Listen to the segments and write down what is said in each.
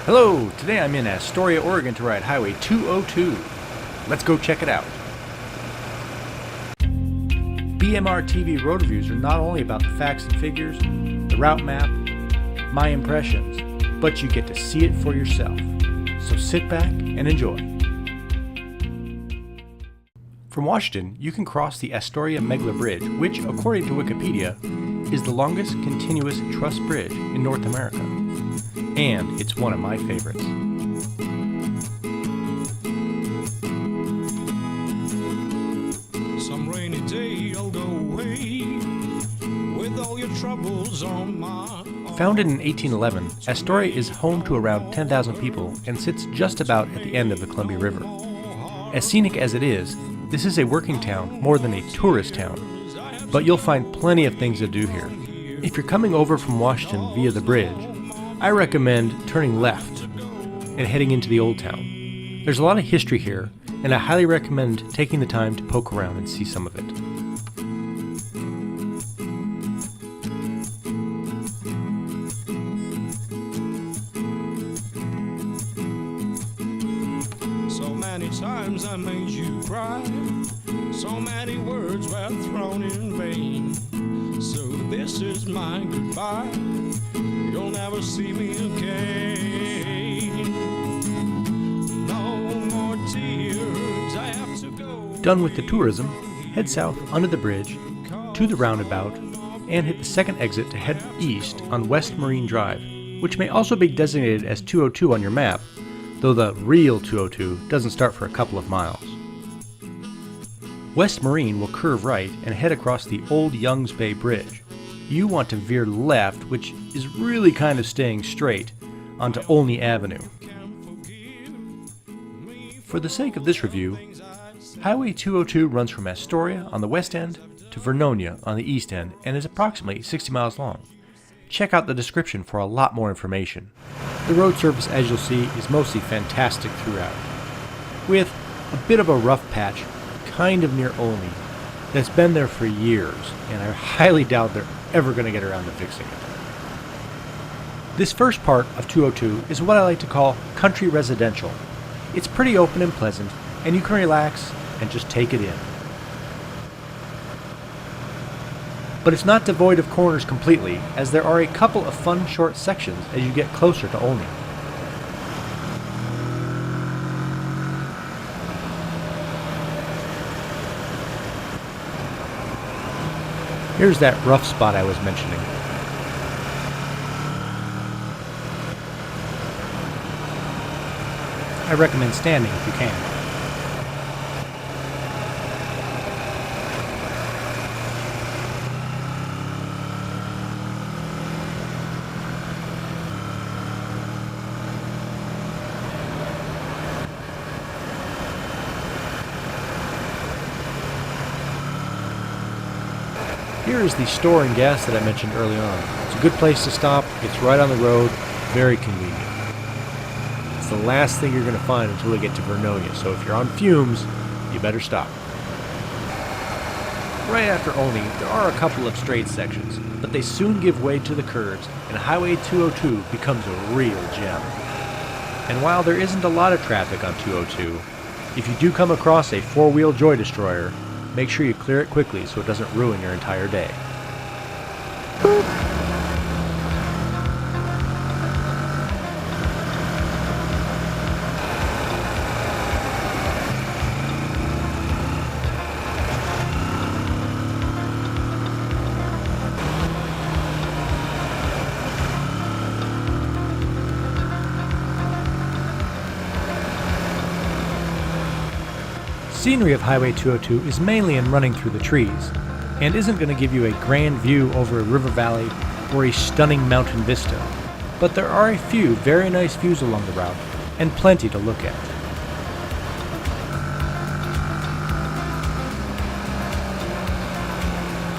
Hello, today I'm in Astoria, Oregon to ride Highway 202. Let's go check it out. BMR TV road reviews are not only about the facts and figures, the route map, my impressions, but you get to see it for yourself. So sit back and enjoy. From Washington, you can cross the ASTORIA-MEGLER Bridge, which, according to Wikipedia, is the longest continuous truss bridge in North America. And it's one of my favorites. Some rainy day I'll go away with all your troubles on my arm. Founded in 1811, Astoria is home to around 10,000 people and sits just about at the end of the Columbia River. As scenic as it is, this is a working town more than a tourist town, but you'll find plenty of things to do here. If you're coming over from Washington via the bridge, I recommend turning left and heading into the old town. There's a lot of history here, and I highly recommend taking the time to poke around and see some of it. So many times I made you cry, so many words were thrown in vain. So this is my goodbye, you'll never see me again. No more tears, I have to go. Done with the tourism, head south under the bridge to the roundabout and hit the second exit to head east on West Marine Drive, which may also be designated as 202 on your map, though the real 202 doesn't start for a couple of miles. West Marine will curve right and head across the old Youngs Bay Bridge. You want to veer left, which is really kind of staying straight, onto Olney Avenue. For the sake of this review, Highway 202 runs from Astoria on the west end to Vernonia on the east end and is approximately 60 miles long. Check out the description for a lot more information. The road surface, as you'll see, is mostly fantastic throughout, with a bit of a rough patch kind of near Olney that's been there for years, and I highly doubt they're ever going to get around to fixing it. This first part of 202 is what I like to call country residential. It's pretty open and pleasant, and you can relax and just take it in. But it's not devoid of corners completely, as there are a couple of fun short sections as you get closer to Olney. Here's that rough spot I was mentioning. I recommend standing if you can. Here is the store and gas that I mentioned early on. It's a good place to stop, it's right on the road, very convenient. It's the last thing you're going to find until we get to Vernonia, so if you're on fumes, you better stop. Right after Olney, there are a couple of straight sections, but they soon give way to the curves, and Highway 202 becomes a real gem. And while there isn't a lot of traffic on 202, if you do come across a four-wheel joy destroyer, make sure you clear it quickly so it doesn't ruin your entire day. Scenery of Highway 202 is mainly in running through the trees, and isn't going to give you a grand view over a river valley or a stunning mountain vista, but there are a few very nice views along the route, and plenty to look at.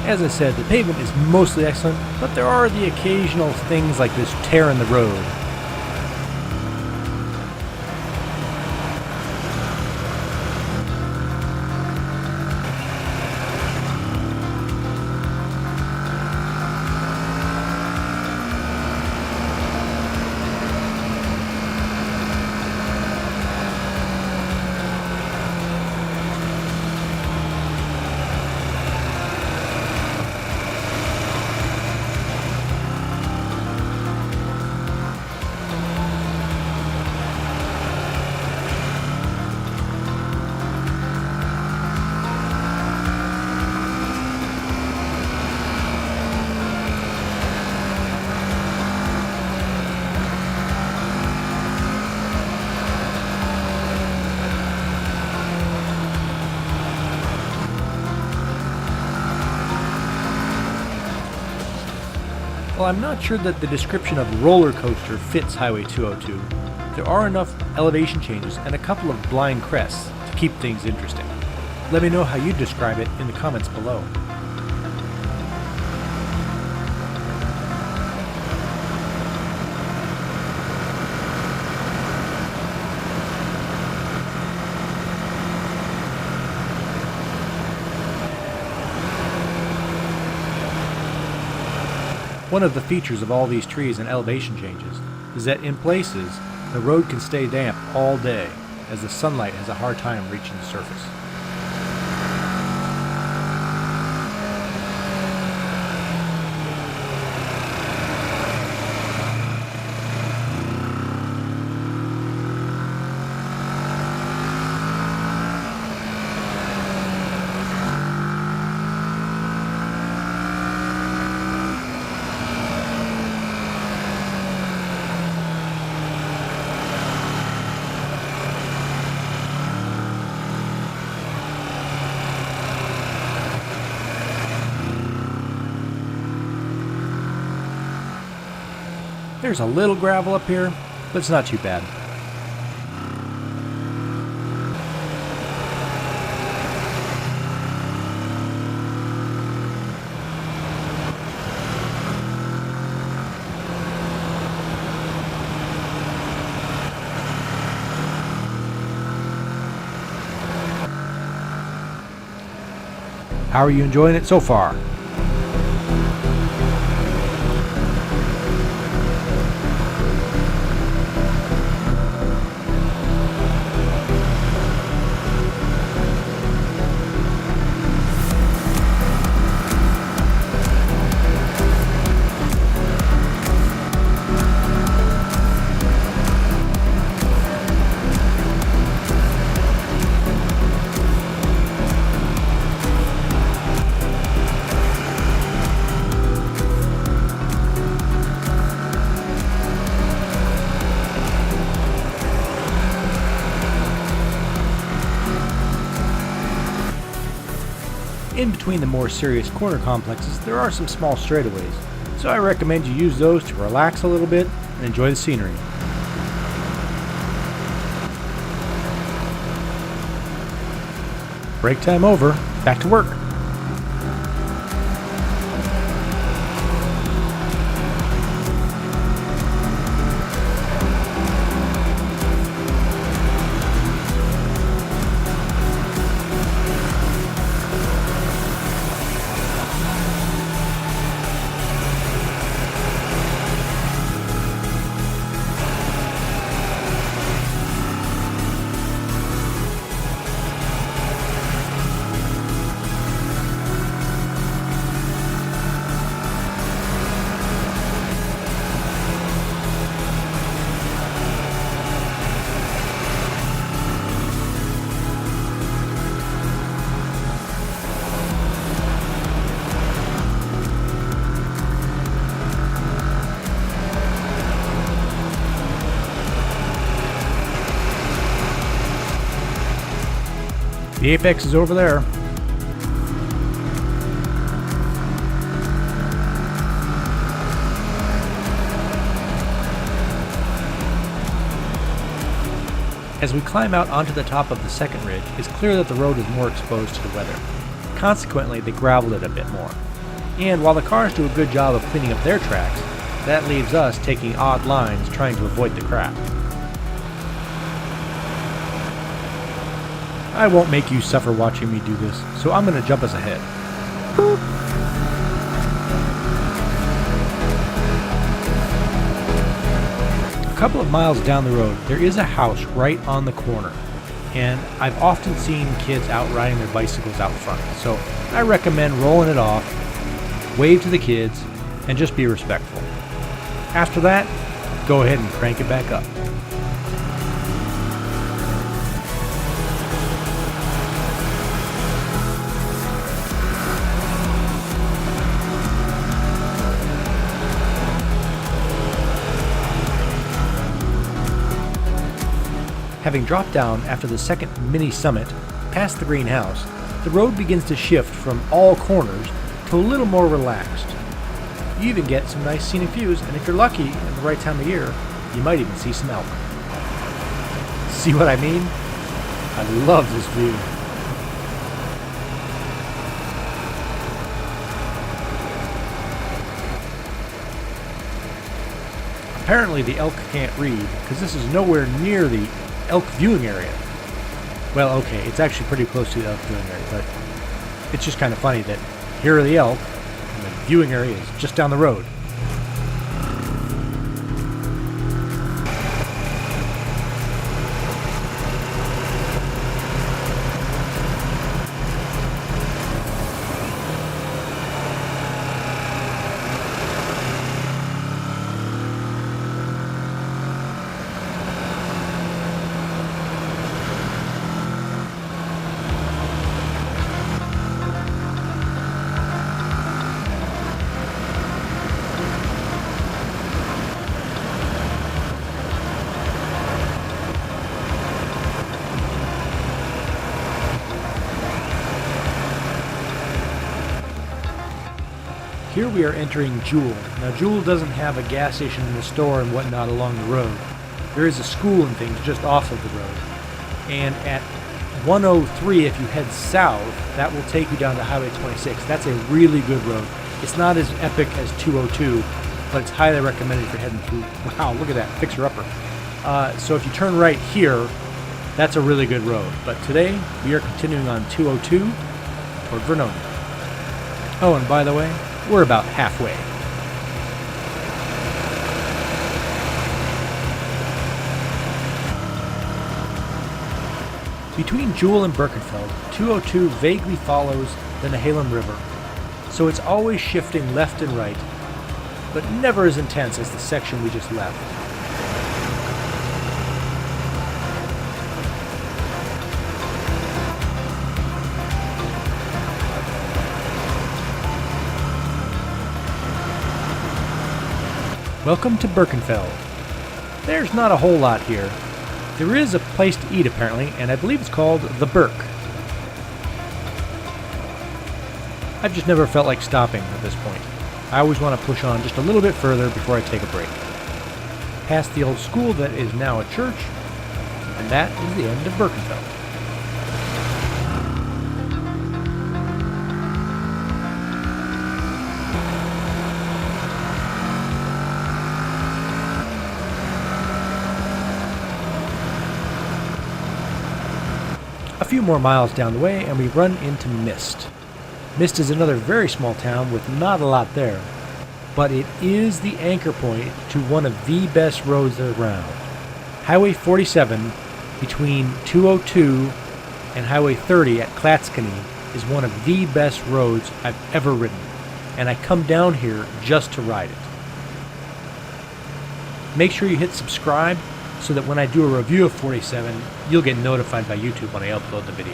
As I said, the pavement is mostly excellent, but there are the occasional things like this tear in the road. I'm not sure that the description of roller coaster fits Highway 202, there are enough elevation changes and a couple of blind crests to keep things interesting. Let me know how you describe it in the comments below. One of the features of all these trees and elevation changes is that in places, the road can stay damp all day as the sunlight has a hard time reaching the surface. There's a little gravel up here, but it's not too bad. How are you enjoying it so far? In between the more serious corner complexes, there are some small straightaways, so I recommend you use those to relax a little bit and enjoy the scenery. Break time over, back to work. The apex is over there. As we climb out onto the top of the second ridge, it's clear that the road is more exposed to the weather. Consequently, they graveled it a bit more. And while the cars do a good job of cleaning up their tracks, that leaves us taking odd lines trying to avoid the crap. I won't make you suffer watching me do this, so I'm going to jump us ahead. Boop. A couple of miles down the road, there is a house right on the corner, and I've often seen kids out riding their bicycles out front, so I recommend rolling it off, wave to the kids, and just be respectful. After that, go ahead and crank it back up. Having dropped down after the second mini summit, past the greenhouse, the road begins to shift from all corners to a little more relaxed. You even get some nice scenic views, and if you're lucky at the right time of year, you might even see some elk. See what I mean? I love this view. Apparently the elk can't read, because this is nowhere near the elk viewing area. Well, okay, it's actually pretty close to the elk viewing area, but it's just kind of funny that here are the elk, and the viewing area is just down the road. Here we are entering Jewel. Now Jewel doesn't have a gas station and a store and whatnot along the road. There is a school and things just off of the road. And at 103, if you head south, that will take you down to Highway 26. That's a really good road. It's not as epic as 202, but it's highly recommended if you're heading through. Wow, look at that, fixer-upper. So if you turn right here, that's a really good road. But today, we are continuing on 202 toward Vernonia. Oh, and by the way, we're about halfway. Between Jewel and BIRKENFELD, 202 vaguely follows the Nehalem River, so it's always shifting left and right, but never as intense as the section we just left. Welcome to BIRKENFELD. There's not a whole lot here. There is a place to eat apparently, and I believe it's called The Birk. I've just never felt like stopping at this point. I always want to push on just a little bit further before I take a break. Past the old school that is now a church, and that is the end of BIRKENFELD. A few more miles down the way and we run into Mist. Mist is another very small town with not a lot there, but it is the anchor point to one of the best roads around. Highway 47 between 202 and Highway 30 at Clatskanie is one of the best roads I've ever ridden, and I come down here just to ride it. Make sure you hit subscribe so that when I do a review of 47, you'll get notified by YouTube when I upload the video.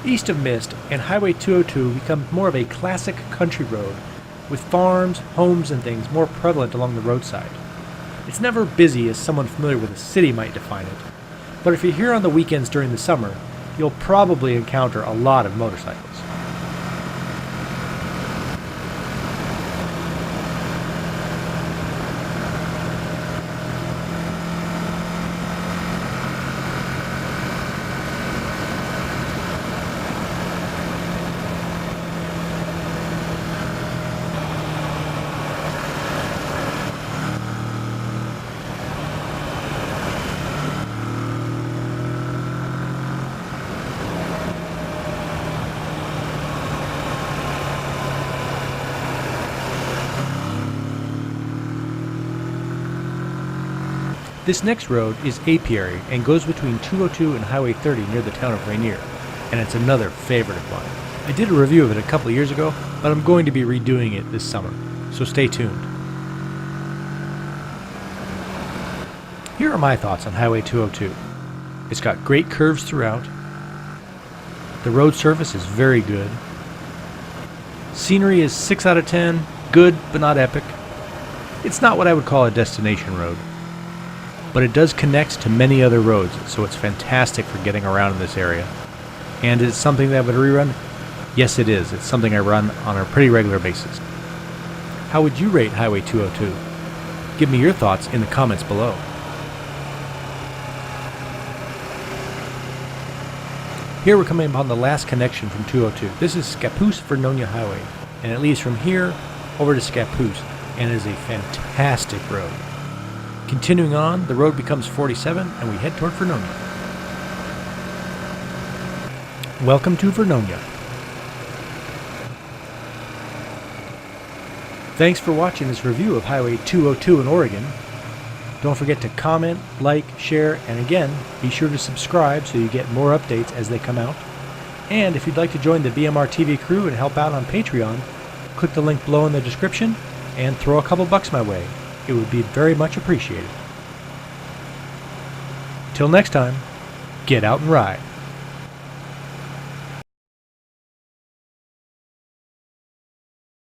East of Mist and Highway 202 becomes more of a classic country road with farms, homes, and things more prevalent along the roadside. It's never busy as someone familiar with a city might define it, but if you're here on the weekends during the summer, you'll probably encounter a lot of motorcycles. This next road is Apiary and goes between 202 and Highway 30 near the town of Rainier, and it's another favorite of mine. I did a review of it a couple of years ago, but I'm going to be redoing it this summer, so stay tuned. Here are my thoughts on Highway 202. It's got great curves throughout. The road surface is very good. Scenery is 6 out of 10, good but not epic. It's not what I would call a destination road, but it does connect to many other roads, so it's fantastic for getting around in this area. And it's something that I would rerun Yes, it is. It's something I run on a pretty regular basis. How would you rate Highway 202? Give me your thoughts in the comments below. Here we're coming upon the last connection from 202. This is Scappoose Vernonia Highway, and it leads from here over to Scappoose, and it is a fantastic road. Continuing on, the road becomes 47, and we head toward Vernonia. Welcome to Vernonia. Thanks for watching this review of Highway 202 in Oregon. Don't forget to comment, like, share, and again, be sure to subscribe so you get more updates as they come out. And if you'd like to join the BMR TV crew and help out on Patreon, click the link below in the description and throw a couple bucks my way. It would be very much appreciated. Till next time, get out and ride.